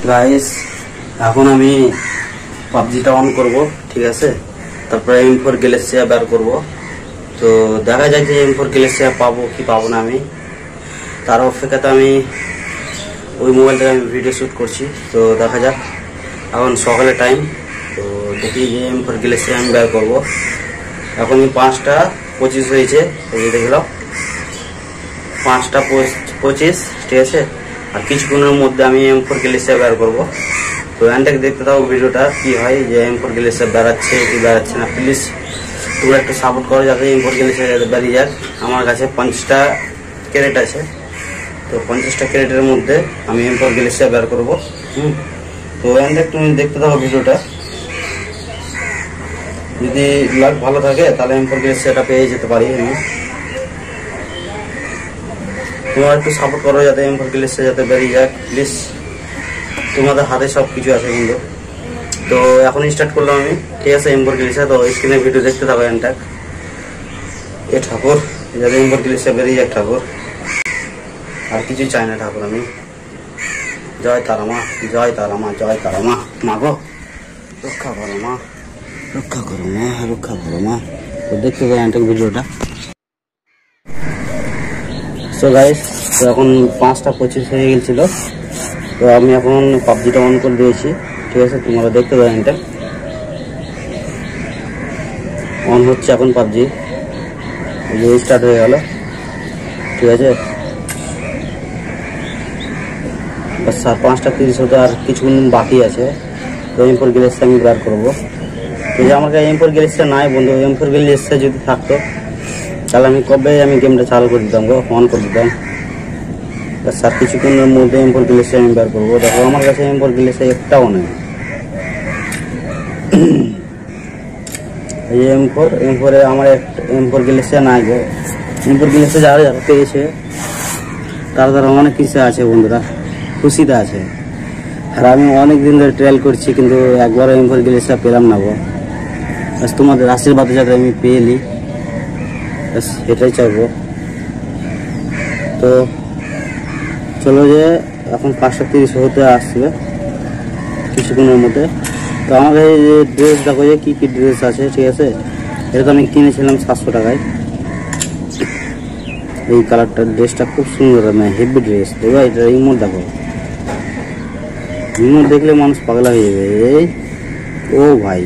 Guys এখন আমি পাবজিটা on করব, ঠিক আছে। তারপরে M4 গ্যালাক্সিয়া বের করব। তো দেখা যায় যে M4 গ্যালাক্সিয়া পাবো কি পাবো না। আমি তার অপেক্ষাতে আমি ওই মোবাইল থেকে আমি ভিডিও শ্যুট করছি। তো দেখা যাক, এখন সকালে টাইম। তো দেখি যে M4 গ্যালাক্সিয়া আমি বের করবো। এখন 5টা 25 হয়েছে, এই দেখলাম 5টা 25, ঠিক আছে। আর কিছুক্ষণের মধ্যে আমি M4 গ্যালাক্সিয়া বের করবো। তো এখানটাকে দেখতে থাকো ভিডিওটা কি হয়, যে M4 গ্যালাক্সিয়া বেরাচ্ছে কি বেরাচ্ছে না। প্লিজ তোমরা একটু সাপোর্ট করো যাতে M4 গ্যালাক্সিয়া যাতে বেরিয়ে যাক। আমার কাছে 50টা ক্যারেট আছে, তো 50টা ক্যারেটের মধ্যে আমি M4 গ্যালাক্সিয়া বের করবো। তো এখানটা তুমি দেখতে থাকো ভিডিওটা। যদি লাক ভালো থাকে তাহলে M4 গ্যালাক্সিয়াটা পেয়ে যেতে পারি আমি। তোমরা একটু সাপোর্ট করো যাতে M4 গ্যালাক্সিয়া যাতে বেরিয়ে যাক প্লিজ। তোমাদের হাতে সব কিছু আছে কিন্তু। তো এখন স্টার্ট করলাম আমি, ঠিক আছে। M4 গ্যালাক্সিয়া তো স্ক্রিনে ভিডিও দেখতে থাকো। এনটাক এ ঠাকুর যাতে M4 গ্যালাক্সিয়া বেরিয়ে যাক ঠাকুর, আর কিছু চাই না ঠাকুর আমি। জয় তারা মা, জয় তারা মা, জয় তারা মা। মা গো রক্ষা করো মা, রক্ষা করো মা, রক্ষা করো মা। তো দেখতে পাই এনটাক ভিডিওটা। সো গাইস, তো এখন 5টা 25 হয়ে গেছিল। তো আমি এখন পাবজিটা অন করে দিয়েছি, ঠিক আছে। তোমরা দেখতে পাই এটা অন হচ্ছে এখন পাবজি, স্টার্ট হয়ে গেল, ঠিক আছে। বাস 5টা 30 হতে আর কিছুক্ষণ বাকি আছে। তো M4 গ্যালাক্সিয়া আমি বের করবো। তো যে আমার কাছে M4 গ্যালাক্সিয়া নাই বন্ধু। M4 গ্যালাক্সিয়া যদি থাকতো তাহলে আমি কবে গেমটা চালু করে দিতাম গো, অন করে দিতাম। আর কিছুক্ষণের মধ্যে M4 গ্যালাক্সিয়া আমি বের করবো। দেখো আমার কাছে M4 গ্যালাক্সিয়া একটাও নেই। এই M4 আমার M4 গ্যালাক্সিয়া নাই গো। M4 গ্যালাক্সিয়া যারা যারা পেয়েছে তারা অনেক কিছু আছে বন্ধুরা, খুশিতে আছে। আর আমি অনেক দিন ধরে ট্রায়াল করছি কিন্তু একবারও M4 গ্যালাক্সিয়া পেলাম না গো। তোমাদের আশীর্বাদে যাতে আমি পেয়ে নিই, এটাই চাইবো। তো চলো যে এখন 5টা 30 হতে আসবে কিছুক্ষণের মধ্যে। তো আমার এই যে ড্রেস দেখো যে কী কী ড্রেস আছে, ঠিক আছে। এটা তো আমি কিনেছিলাম 700 টাকায়। এই কালারটার ড্রেসটা খুব সুন্দর, মানে হেভি ড্রেস। দেখো এটা ইমোট দেখো, ইমোট দেখলে মানুষ পাগলা হয়ে যাবে। এই ও ভাই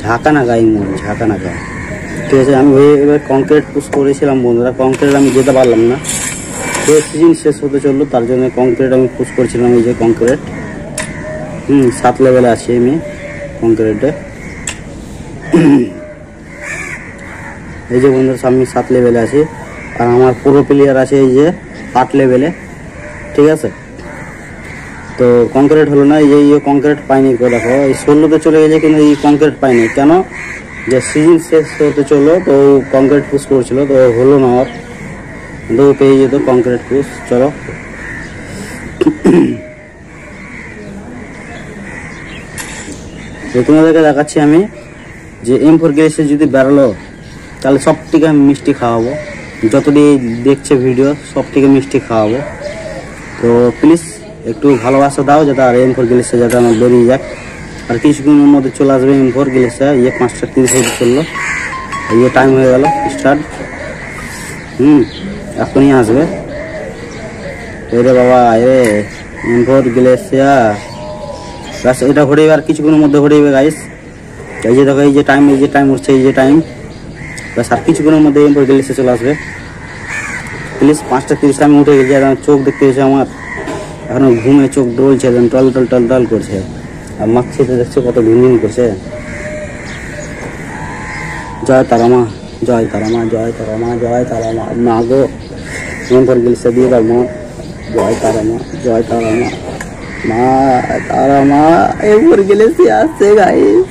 ঝাঁকা নাকা ইমোট, ঝাঁকা নাকা, ঠিক আছে। আমি এবার কংক্রিট পুশ করেছিলাম বন্ধুরা। কংক্রিট আমি যেতে পারলাম না, সিজন শেষ হতে চললো, তার জন্য কংক্রিট আমি পুশ করছিলাম। এই যে কংক্রিট 7 লেভেলে আছি আমি কংক্রিটে। এই যে বন্ধুরা আমি 7 লেভেলে আছি, আর আমার পুরো প্লেয়ার আছে এই যে 8 লেভেলে, ঠিক আছে। তো কংক্রিট হলো না, এই যে কংক্রিট পাইনি। দেখো এই 16তে চলে গেছে কিন্তু এই কংক্রিট পাইনি কেন, যে সিজন শেষ হতে চললো তো কংক্রিট পুশ করছিল, তো হলো না। আর তো পেয়ে যেত কংক্রিট পুশ। চলো তোমাদেরকে দেখাচ্ছি আমি যে M4 গ্যালাক্সিয়া যদি বেরোলো তাহলে সব থেকে আমি মিষ্টি খাওয়াবো। যতটি দেখছে ভিডিও সব থেকে মিষ্টি খাওয়াবো। তো প্লিজ একটু ভালোবাসা দাও যাতে আর M4 গ্যালাক্সিয়া যাতে আমার বেরিয়ে যাক। আর কিছুক্ষণের মধ্যে চলে আসবে M4 গ্যালাক্সিয়া। 5টা 30 হতে চললো, টাইম হয়ে গেল স্টার্ট। এখনই আসবে। এরে বাবা এ M4 গ্যালাক্সিয়া ব্যাস এটা ঘুরে আর কিছুক্ষণের মধ্যে ঘুরে যাবে গাইস। এই যে দেখো এই যে টাইম উঠছে, এই যে টাইম ব্যাস আর কিছুক্ষণের মধ্যে M4 গ্যালাক্সিয়া চলে আসবে। প্লিজ 5টা 30 আমি উঠে গেছি, আর চোখ দেখতে গেছে আমার এখনো ঘুমে চোখ ডলছে, টল করছে। আর মাখছে তো দেখছো কত ভিন করছে। জয় তারা মা, জয় তারা মা, জয় তারা মা, জয় তারা মা। মা গো M4 গ্যালাক্সিয়া দিয়ে দাও মা। জয় তারা মা, জয় তারা মা, মা তারা মা। M4 গ্যালাক্সিয়া আসছে গাইস,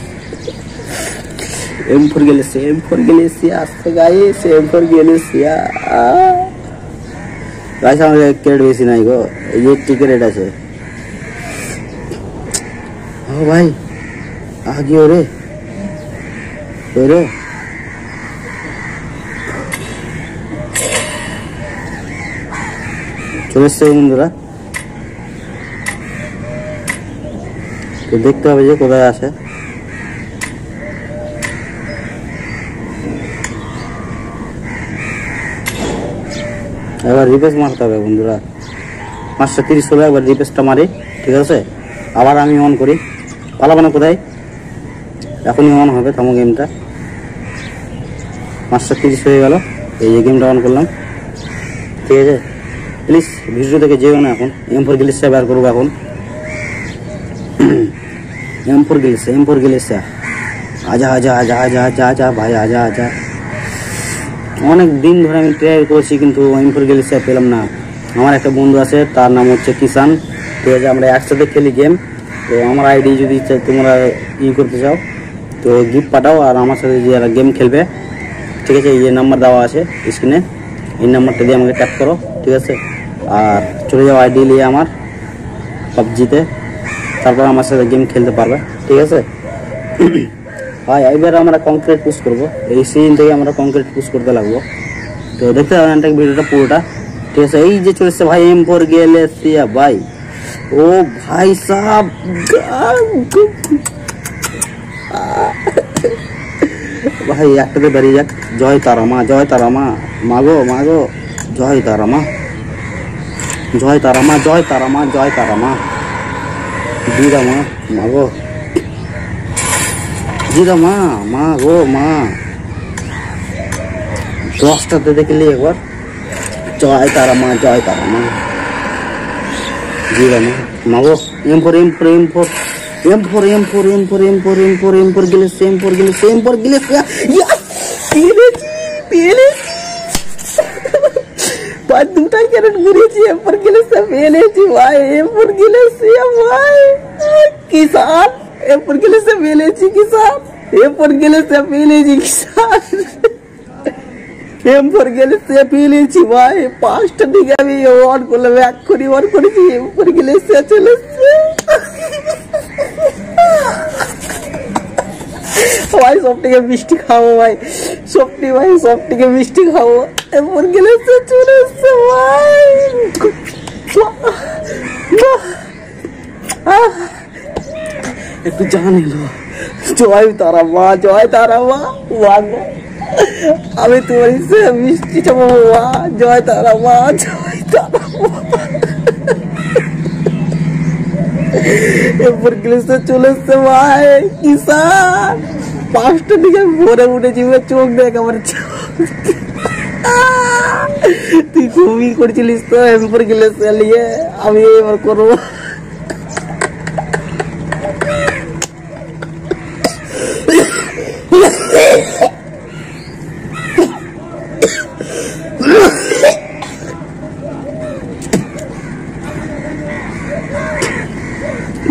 M4 গ্যালাক্সিয়া আসছে গাইস, M4 গ্যালাক্সিয়া। গাইস আমার ক্যারেট বেশি নাই গো, এই 80 ক্যারেট আছে। ও ভাই আগে ওরে ওরে চলে এসছে বন্ধুরা। তো দেখতে হবে যে কোথায় আছে। এবার রিফ্রেশ মারতে হবে বন্ধুরা, 5:30 হলো, একবার রিফ্রেশটা মারি, ঠিক আছে। আবার আমি অন করি, পালাবো না কোথায়, এখনই অন হবে, থামো গেমটা। 5:30 হয়ে গেল, এই যে গেমটা অন করলাম, ঠিক আছে। প্লিজ ভিডিও থেকে যেও না, এখন M4 গ্লিচটা বের করবো এখন। M4 গ্লিচটা আজা আজা আজা আজা আজা আজা ভাই, আজা আজা। অনেক দিন ধরে আমি ট্রাই করছি কিন্তু M4 গ্লিচটা পেলাম না। আমার একটা বন্ধু আছে, তার নাম হচ্ছে কিষান, ঠিক আছে। আমরা একসাথে খেলি গেম। তো আমার আইডি যদি তোমরা করতে চাও তো গিফট পাঠাও, আর আমার সাথে যারা গেম খেলবে, ঠিক আছে, এই যে নাম্বার দেওয়া আছে স্ক্রিনে, এই নাম্বারটা দিয়ে আমাকে ট্যাপ করো, ঠিক আছে। আর চলে যাও আইডি নিয়ে আমার পাবজিতে, তারপর আমার সাথে গেম খেলতে পারবে, ঠিক আছে। ভাই এবার আমরা কংক্রিট পুশ করবো, এই সিজন থেকে আমরা কংক্রিট পুশ করতে লাগবো। তো দেখতে পাবেন ভিডিওটা পুরোটা, ঠিক আছে। এই যে চলেছে ভাই M4 গ্লিচিয়া ভাই, ও ভাই সাব, ভাই একটাতে বেরিয়ে যাক। জয় তারা মা, জয় তারা মা, মাগো মাগো, জয় তারা মা, জয় তারা মা, জয় তারা মা, জয় তারা মা, দিদা মা, মাগো দিদা মা, মা গো মা। 10টাতে দেখলি একবার, জয় তারা মা, জয় তারা মা, দিদা মা, মাগো। M4 M4 M4 M4 M4 M4 M4 M4 M4 গ্লিচে, M4 গ্লিচে, M4 গ্লিচে, পেয়েছি ভাই, 2টা ক্যারেট ঘুরেছি, M4 গ্লিচে পেয়েছি ভাই, M4 গ্লিচে ভাই, কিষান M4 গ্লিচে পেয়েছি, কিষান M4 গ্লিচে পেয়েছি, কিষান M4 গ্লিচে পেয়েছি ভাই। 5টা দিকে আমি অন করলাম, এক্ষুনি অন করেছি, M4 গ্লিচে চলেছে ভাই। সব থেকে মিষ্টি খাবো ভাই, সবটি ভাই, সব থেকে মিষ্টি খাবো। M4 গ্লিচে চলে এসছে ভাই, একটু জান এলো। জয় তারা মা, জয় তারা মা, আমি তোমার মিষ্টি চাবো মা, জয় তারা মা, জয় তারা মা। M4 গ্লিচে চলে এসছে ভাই, কিষান 5টা দিকে ভোরে উঠেছি, চোখ দেখ আমার, তুই খুবই করছিলিস তো M4 গ্লিচে নিয়ে, আমি এবার করবো।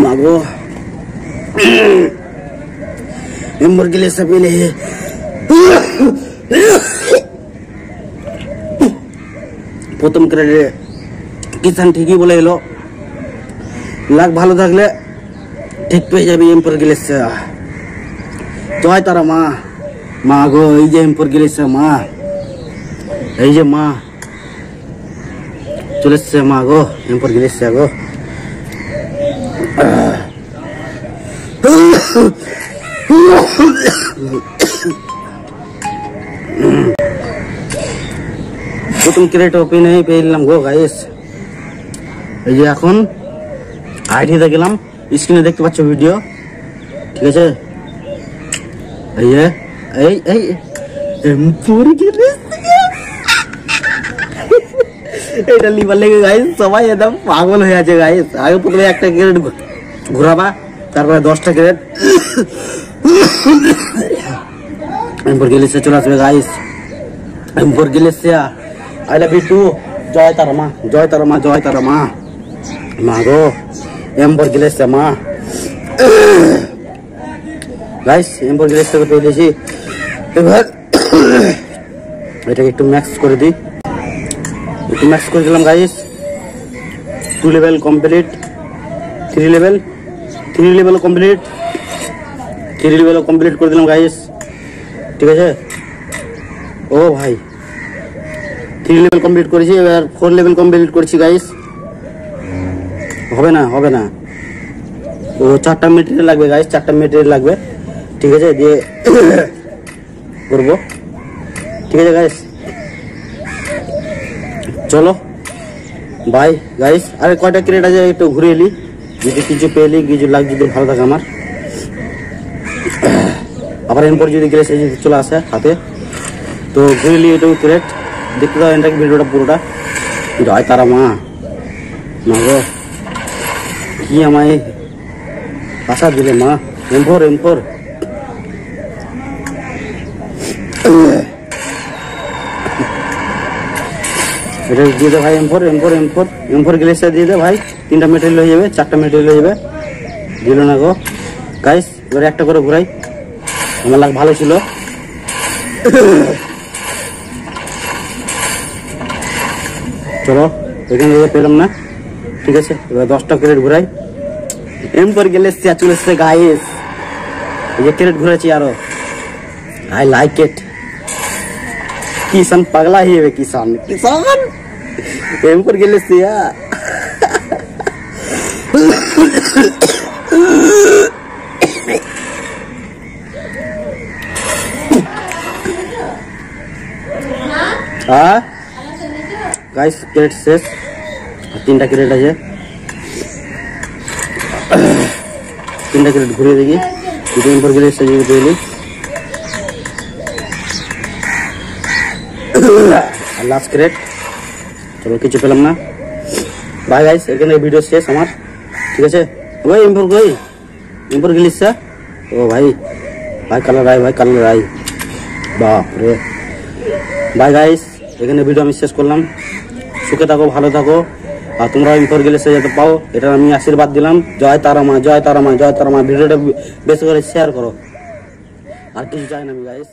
মাগো M4 গ্লিচে পেলে প্রথম ক্রেডিটে কিষান ঠিকই বলে এলো, লাখ ভালো থাকলে ঠিক পেয়ে যাবি M4 গ্লিচে। জয় তারা মা, মা গো, এই যে M4 গ্লিচে মা, এই যে মা চলে এসছে, মা গো M4 গ্লিচে গো। প্রথম ক্রেডিট ওপেন হয়ে পেলাম গো গাইস। এই যে এখন আইডিতে গেলাম, স্ক্রিনে দেখতে পাচ্ছ ভিডিও, ঠিক আছে। এই যে এই এই M4 গ্লিচে, এটা লিভার লেগে গাইস, সবাই একদম পাগল হয়ে আছে গাইস। আগে প্রথমে একটা ক্রেডিট ঘোরাবা, তারপরে 10টা ক্রেডিট M4 গ্লিচে চলে আসবে গাইস। M4 গ্লিচে আই লাভ ইউ টু, জয় তারা মা, জয় তারা মা, জয় তারা মা, মা গো M4 গ্লিচে মা। গাইস M4 গ্লিচে পেয়ে দিয়েছি, এবার এটাকে একটু ম্যাক্স করে দিই, একটু ম্যাক্স করে দিলাম guys. 2 level complete, 3 level complete, 3 level complete করে দিলাম গাইস, ঠিক আছে। ও ভাই 3 লেভেল কমপ্লিট করেছি, এবার 4 লেভেল কমপ্লিট করছি গাইস। হবে না, হবে না, ও 4টা মেটেরিয়াল লাগবে গাইস, 4টা মেটেরিয়াল লাগবে। ঠিক আছে, দিয়ে করব। ঠিক আছে গাইস, চলো বাই গাইস। আরে কয়টা ক্রেট আছে একটু ঘুরে এলি, যদি কিছু পেলি কিছু লাগ, যদি ভালো থাকে আমার। আবার এরপর যদি গ্যাস যদি চলে আসে হাতে, তো ঘুরে এলি একটু ক্রেট। দেখতে দাও এটাকে ভিডিওটা পুরোটা। জয় তারা মা, না গো কি আমায় আশা দিলে মা। এমফোর এটা দিয়ে দে ভাই। এমফোর গ্যাসটা দিয়ে দে ভাই। 3টা মেটেরিয়াল হয়ে যাবে, 4টা মেটেরিয়াল হয়ে যাবে। দিল না গো গাইস। এবার একটা করে ঘুরাই, আমার লাগ ভালো ছিল। চলো, এখানে পেলাম না। ঠিক আছে, এবার 10টা ক্রেট ঘুরাই। এমফোর গ্যাস চলে এসছে গাইস। এই যে ক্রেট ঘুরেছি আরো, আই লাইক ইট। কিষান পাগলা হয়ে যাবে, কিষান এমফোর গ্যাস গাইস। ক্রেট শেষ, 3টা ক্রেট আছে। 3টা ক্রেট ঘুরিয়ে দেখি এমফোর গ্যাস যদি পেলি। লাস্ট ক্রেট, চলো কিছু পেলাম না। বাই গাইস, এখানে ভিডিও শেষ আমার। ঠিক আছে, ওই এমফোর গ্যাস। ও ভাই কালার আই, বাপ রে। বাই গাইস, এখানে ভিডিও আমি শেষ করলাম। সুখে থাকো, ভালো থাকো, আর তোমরা এমফোর গ্যাস যাতে পাও, এটা আমি আশীর্বাদ দিলাম। জয় তারা মা। ভিডিওটা বেশি করে শেয়ার করো, আর কিছু চাই না আমি গাইস।